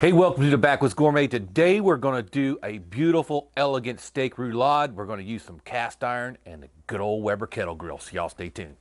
Hey, welcome to the Backwoods Gourmet. Today we're going to do a beautiful, elegant steak roulade. We're going to use some cast iron and a good old Weber kettle grill. So y'all stay tuned.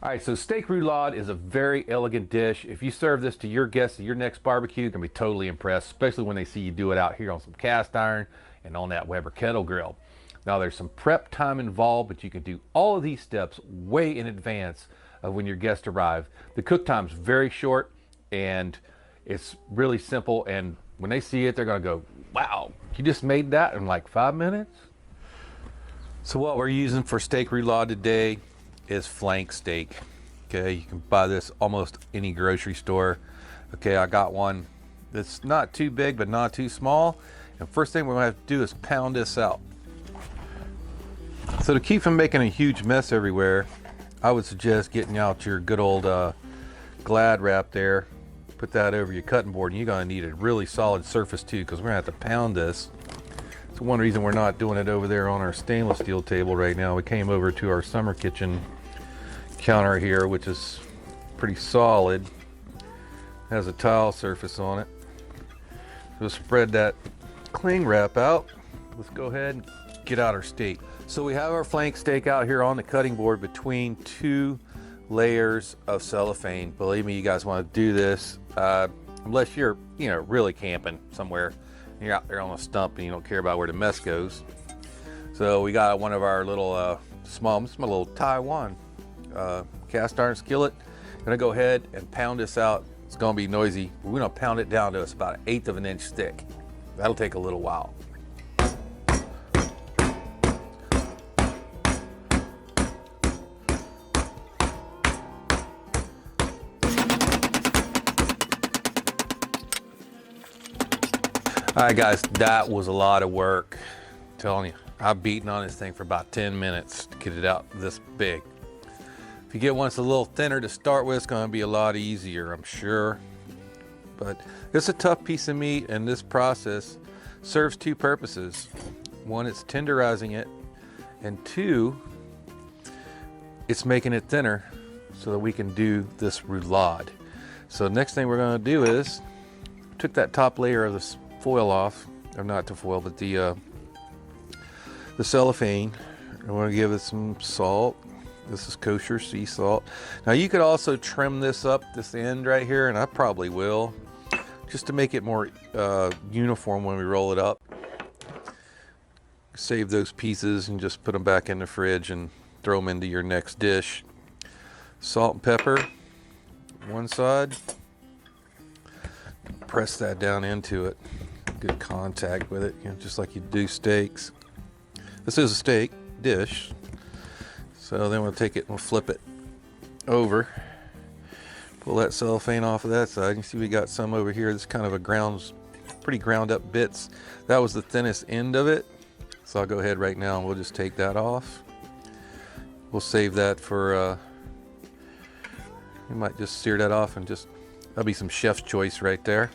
All right, so steak roulade is a very elegant dish. If you serve this to your guests at your next barbecue, they're gonna be totally impressed, especially when they see you do it out here on some cast iron and on that Weber kettle grill. Now there's some prep time involved, but you can do all of these steps way in advance of when your guests arrive. The cook time's very short and it's really simple. And when they see it, they're gonna go, wow, you just made that in like 5 minutes? So what we're using for steak roulade today is flank steak. Okay, you can buy this almost any grocery store. Okay, I got one that's not too big but not too small. And first thing we're gonna have to do is pound this out. So to keep from making a huge mess everywhere, I would suggest getting out your good old Glad wrap there. Put that over your cutting board, and you're gonna need a really solid surface too, because we're gonna have to pound this. It's one reason we're not doing it over there on our stainless steel table right now. We came over to our summer kitchen counter here, which is pretty solid. Has a tile surface on it. We'll spread that cling wrap out. Let's go ahead and get out our steak. So we have our flank steak out here on the cutting board between two layers of cellophane. Believe me, you guys want to do this unless you're really camping somewhere. You're out there on a stump and you don't care about where the mess goes. So we got one of our little small little Taiwan cast iron skillet. I'm gonna go ahead and pound this out. It's gonna be noisy. We're gonna pound it down to it's about 1/8 of an inch thick. That'll take a little while. All right, guys, that was a lot of work. I'm telling you, I've beaten on this thing for about 10 minutes to get it out this big. If you get one that's a little thinner to start with, it's gonna be a lot easier, I'm sure. But it's a tough piece of meat, and this process serves two purposes. One, it's tenderizing it, and two, it's making it thinner so that we can do this roulade. So next thing we're gonna do is, took that top layer of this foil off, or not the foil, but the cellophane. I want to give it some salt. This is kosher sea salt. Now you could also trim this up, this end right here, and I probably will, just to make it more uniform when we roll it up. Save those pieces and just put them back in the fridge and throw them into your next dish. Salt and pepper, one side. Press that down into it. Good contact with it, just like you do steaks. This is a steak dish. So then we'll take it and we'll flip it over. Pull that cellophane off of that side. You see we got some over here. This kind of pretty ground up bits. That was the thinnest end of it. So I'll go ahead right now and we'll just take that off. We'll save that for, you might just sear that off and that'll be some chef's choice right there.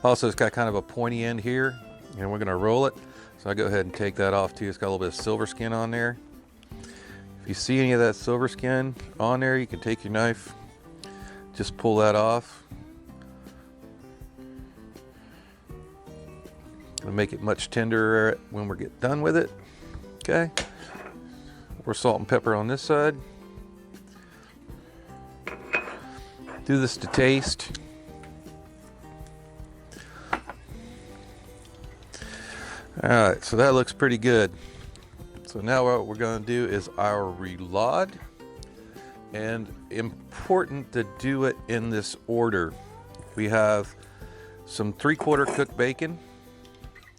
Also, it's got kind of a pointy end here, and we're gonna roll it. So I go ahead and take that off too. It's got a little bit of silver skin on there. If you see any of that silver skin on there, you can take your knife, just pull that off. It'll make it much tenderer when we get done with it. Okay. We're salt and pepper on this side. Do this to taste. All right, so that looks pretty good. So now what we're going to do is our roulade, and important to do it in this order. We have some 3/4 cooked bacon.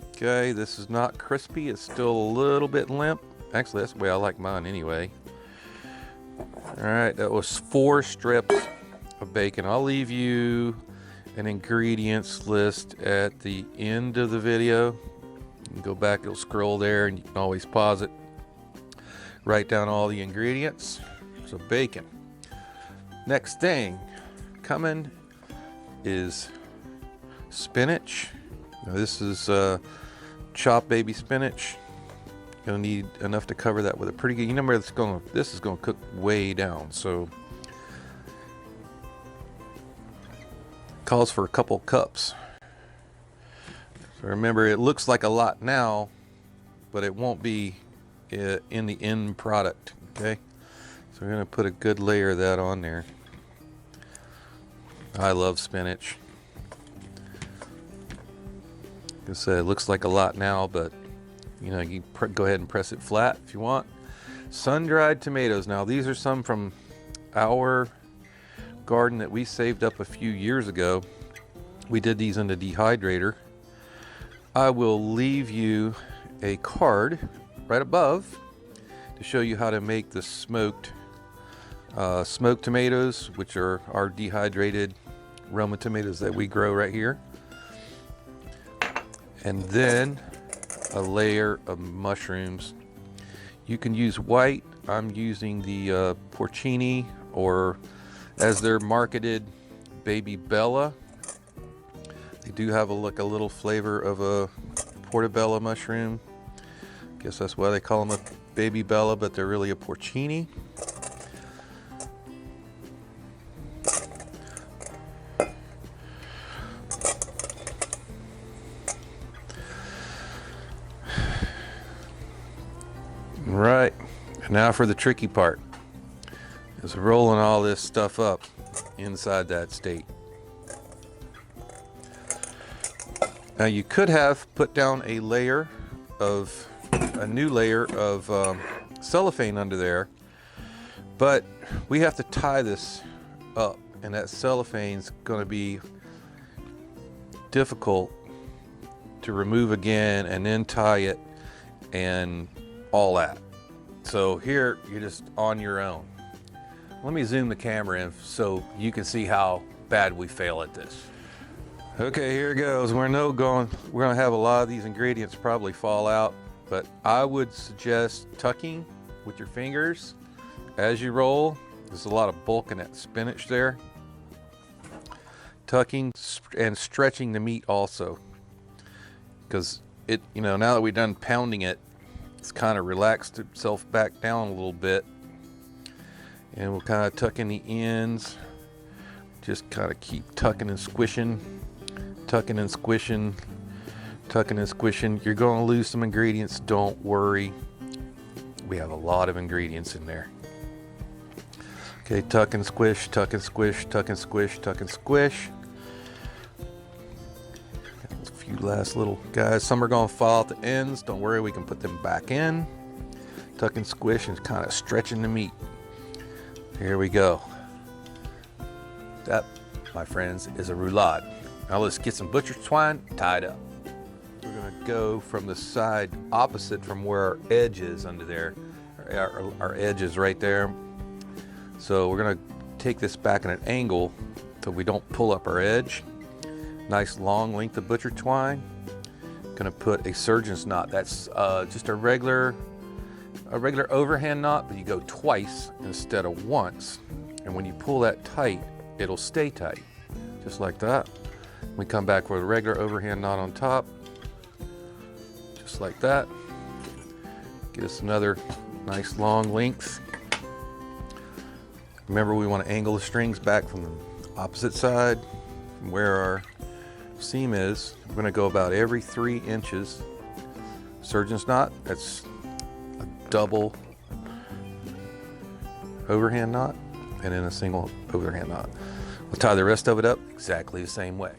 Okay, this is not crispy, it's still a little bit limp. Actually, that's the way I like mine anyway. All right, that was 4 strips of bacon. I'll leave you an ingredients list at the end of the video. You can go back, it'll scroll there, and you can always pause it. Write down all the ingredients. So bacon. Next thing coming is spinach. Now this is chopped baby spinach. Gonna need enough to cover that with a pretty good. You remember this is gonna cook way down, so calls for a couple cups. So remember, it looks like a lot now, but it won't be in the end product. Okay, so we're gonna put a good layer of that on there. I love spinach. Like I said, it looks like a lot now, but you know, you go ahead and press it flat if you want. Sun-dried tomatoes. Now these are some from our garden that we saved up a few years ago. We did these in the dehydrator. I will leave you a card right above to show you how to make the smoked tomatoes, which are our dehydrated Roma tomatoes that we grow right here. And then a layer of mushrooms. You can use white. I'm using the porcini, or as they're marketed, baby bella. They do have a little flavor of a portobello mushroom. Guess that's why they call them a baby bella, but they're really a porcini. Right, and now for the tricky part, is rolling all this stuff up inside that steak. Now you could have put down a new layer of cellophane under there, but we have to tie this up, and that cellophane's going to be difficult to remove again and then tie it and all that. So here you're just on your own. Let me zoom the camera in so you can see how bad we fail at this. Okay, here it goes. We're gonna have a lot of these ingredients probably fall out, but I would suggest tucking with your fingers as you roll. There's a lot of bulk in that spinach there. Tucking and stretching the meat also, because it, you know, now that we've done pounding it, it's kind of relaxed itself back down a little bit, and we'll kind of tuck in the ends. Just kind of keep tucking and squishing, tucking and squishing, tucking and squishing. You're going to lose some ingredients, don't worry. We have a lot of ingredients in there. Okay, tuck and squish, tuck and squish, tuck and squish, tuck and squish. A few last little guys. Some are going to fall at the ends. Don't worry, we can put them back in. Tuck and squish and kind of stretching the meat. Here we go. That, my friends, is a roulade. Now let's get some butcher's twine tied up. We're going to go from the side opposite from where our edge is under there. Our edge is right there. So we're going to take this back at an angle so we don't pull up our edge. Nice long length of butcher twine. Going to put a surgeon's knot. That's just a regular overhand knot, but you go twice instead of once. And when you pull that tight, it'll stay tight, just like that. We come back with a regular overhand knot on top, just like that. Get us another nice long length. Remember, we want to angle the strings back from the opposite side, from where our seam is. We're going to go about every 3 inches. Surgeon's knot, that's a double overhand knot, and then a single overhand knot. We'll tie the rest of it up exactly the same way.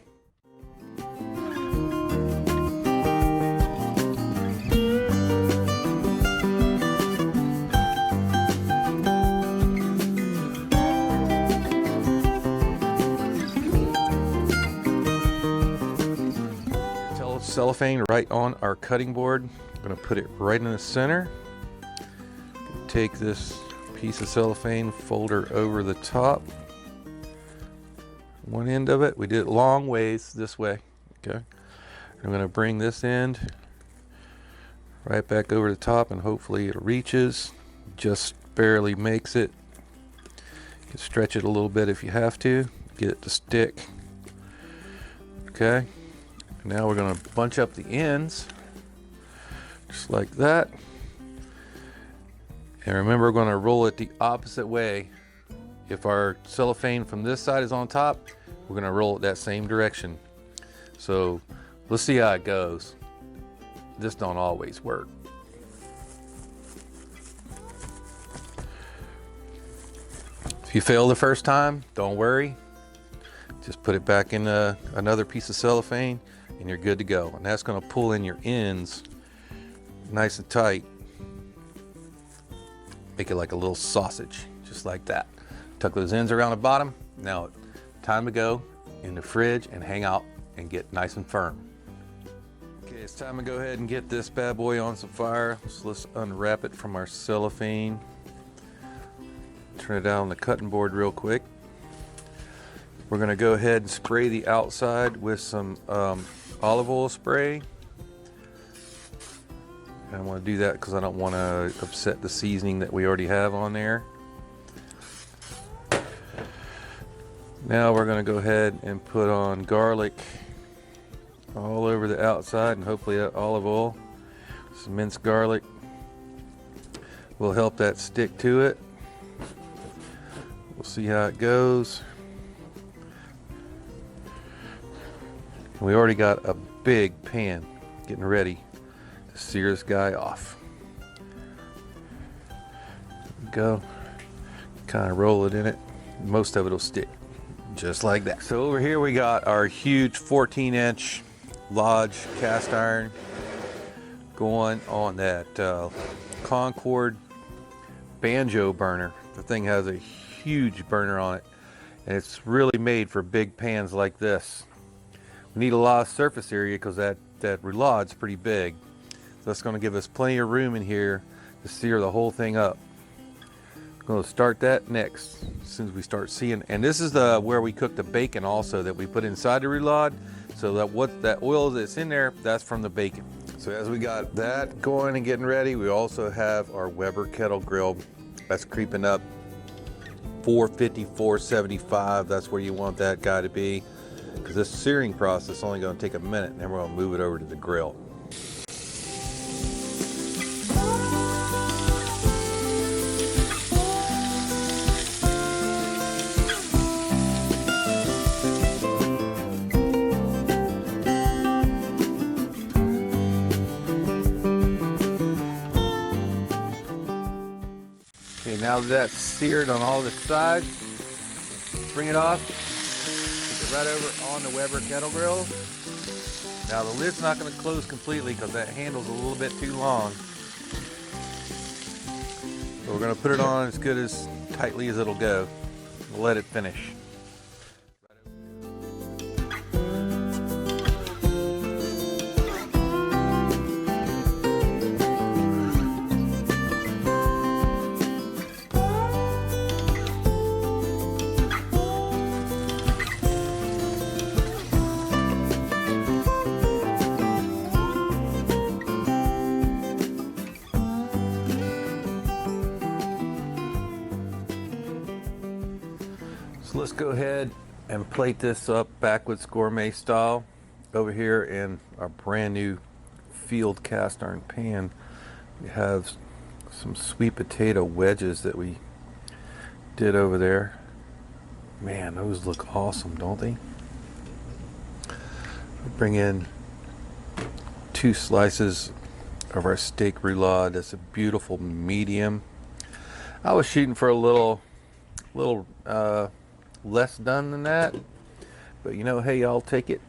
Cellophane right on our cutting board. I'm going to put it right in the center. Take this piece of cellophane, fold her over the top. One end of it, we did it long ways this way. Okay, I'm going to bring this end right back over the top, and hopefully it reaches, just barely makes it. You can stretch it a little bit if you have to, get it to stick. Okay, now we're going to bunch up the ends, just like that. And remember, we're going to roll it the opposite way. If our cellophane from this side is on top, we're going to roll it that same direction. So let's see how it goes. This don't always work. If you fail the first time, don't worry. Just put it back in another piece of cellophane and you're good to go. And that's going to pull in your ends nice and tight. Make it like a little sausage, just like that. Tuck those ends around the bottom. Now, time to go in the fridge and hang out and get nice and firm. Okay, it's time to go ahead and get this bad boy on some fire. So let's unwrap it from our cellophane. Turn it out on the cutting board real quick. We're going to go ahead and spray the outside with some olive oil spray. And I want to do that because I don't want to upset the seasoning that we already have on there. Now we're going to go ahead and put on garlic all over the outside, and hopefully that olive oil, some minced garlic, will help that stick to it. We'll see how it goes. We already got a big pan getting ready to sear this guy off. There we go. Kind of roll it in it. Most of it will stick just like that. So over here we got our huge 14-inch Lodge cast iron going on that Concord banjo burner. The thing has a huge burner on it, and it's really made for big pans like this. We need a lot of surface area because that roulad's pretty big. So that's going to give us plenty of room in here to sear the whole thing up. I'm going to start that next as soon as we start seeing. And this is where we cook the bacon also that we put inside the roulade. So that oil that's in there, that's from the bacon. So as we got that going and getting ready, we also have our Weber kettle grill. That's creeping up 450, 475. That's where you want that guy to be, because this searing process is only going to take a minute, and then we're going to move it over to the grill. Okay, now that that's seared on all the sides, bring it off. Right over on the Weber kettle grill. Now the lid's not going to close completely because that handle's a little bit too long. So we're going to put it on as good as tightly as it'll go. We'll let it finish. So let's go ahead and plate this up Backwoods Gourmet style over here in our brand new field cast iron pan. We have some sweet potato wedges that we did over there. Man, those look awesome, don't they? We bring in 2 slices of our steak roulade. That's a beautiful medium. I was shooting for a little less done than that, but you know, hey, I'll take it.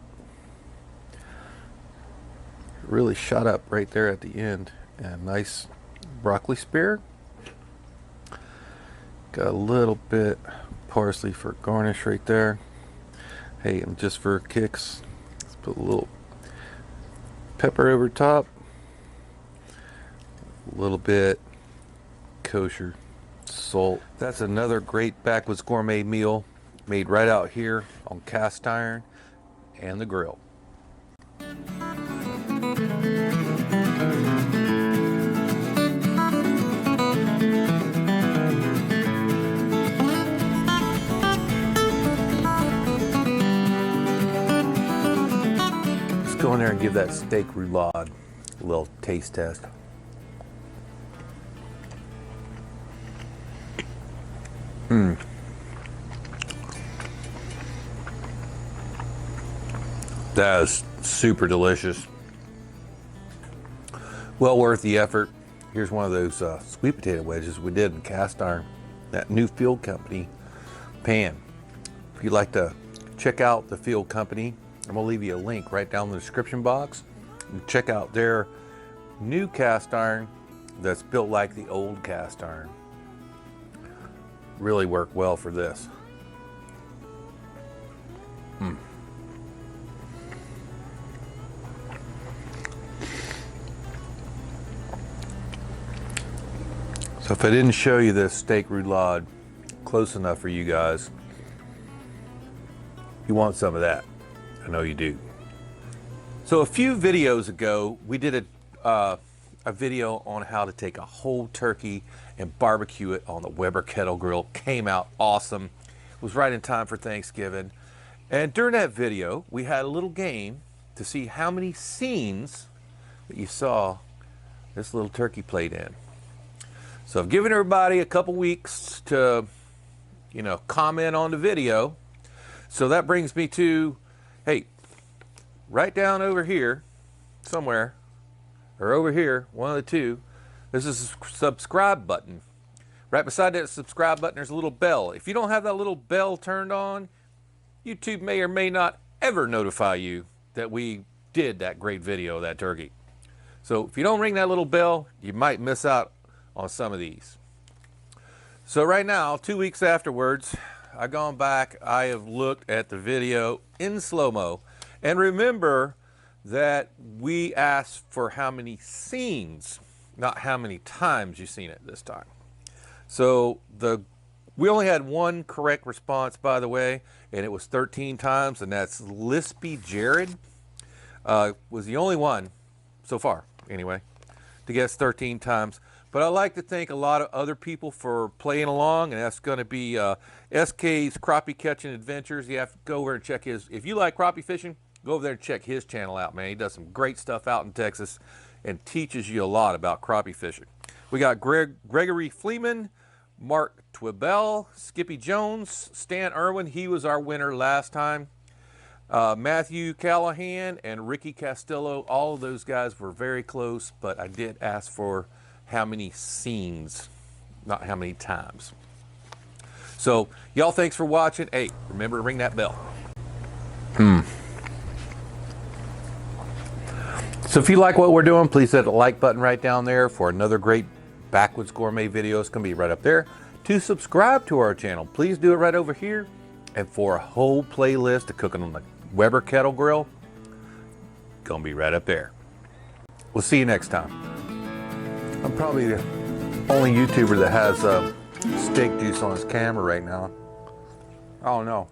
Really shot up right there at the end. And nice broccoli spear. Got a little bit parsley for garnish right there. Hey, and just for kicks, let's put a little pepper over top. A little bit kosher salt. That's another great Backwoods Gourmet meal made right out here on cast iron and the grill. go in there and give that steak roulade a little taste test. That is super delicious. Well worth the effort. Here's one of those sweet potato wedges we did in cast iron, that new Field Company pan. If you'd like to check out the Field Company, I'm gonna leave you a link right down in the description box. And check out their new cast iron that's built like the old cast iron. Really work well for this. So if I didn't show you this steak roulade close enough for you guys, you want some of that. I know you do. So a few videos ago, we did a video on how to take a whole turkey and barbecue it on the Weber kettle grill. Came out awesome. It was right in time for Thanksgiving. And during that video, we had a little game to see how many scenes that you saw this little turkey played in. So I've given everybody a couple weeks to, comment on the video. So that brings me to, hey, right down over here somewhere, or over here, one of the two, there's a subscribe button. Right beside that subscribe button, there's a little bell. If you don't have that little bell turned on, YouTube may or may not ever notify you that we did that great video of that turkey. So if you don't ring that little bell, you might miss out on some of these. So right now, 2 weeks afterwards, I've gone back, I have looked at the video in slow-mo, and remember that we asked for how many scenes, not how many times you've seen it this time. So we only had one correct response, by the way, and it was 13 times, and that's Lispy Jared. Was the only one so far, anyway, to guess 13 times. But I'd like to thank a lot of other people for playing along, and that's going to be SK's Crappie Catching Adventures. You have to go over and check his. If you like crappie fishing, go over there and check his channel out, man. He does some great stuff out in Texas and teaches you a lot about crappie fishing. We got Gregory Fleeman, Mark Twibell, Skippy Jones, Stan Irwin. He was our winner last time. Matthew Callahan and Ricky Castillo. All of those guys were very close, but I did ask for how many scenes, not how many times. So y'all, thanks for watching. Hey, remember to ring that bell. So if you like what we're doing, please hit the like button right down there for another great Backwoods Gourmet video. It's gonna be right up there. To subscribe to our channel, please do it right over here. And for a whole playlist of cooking on the Weber kettle grill, gonna be right up there. We'll see you next time. I'm probably the only YouTuber that has steak juice on his camera right now. I don't know.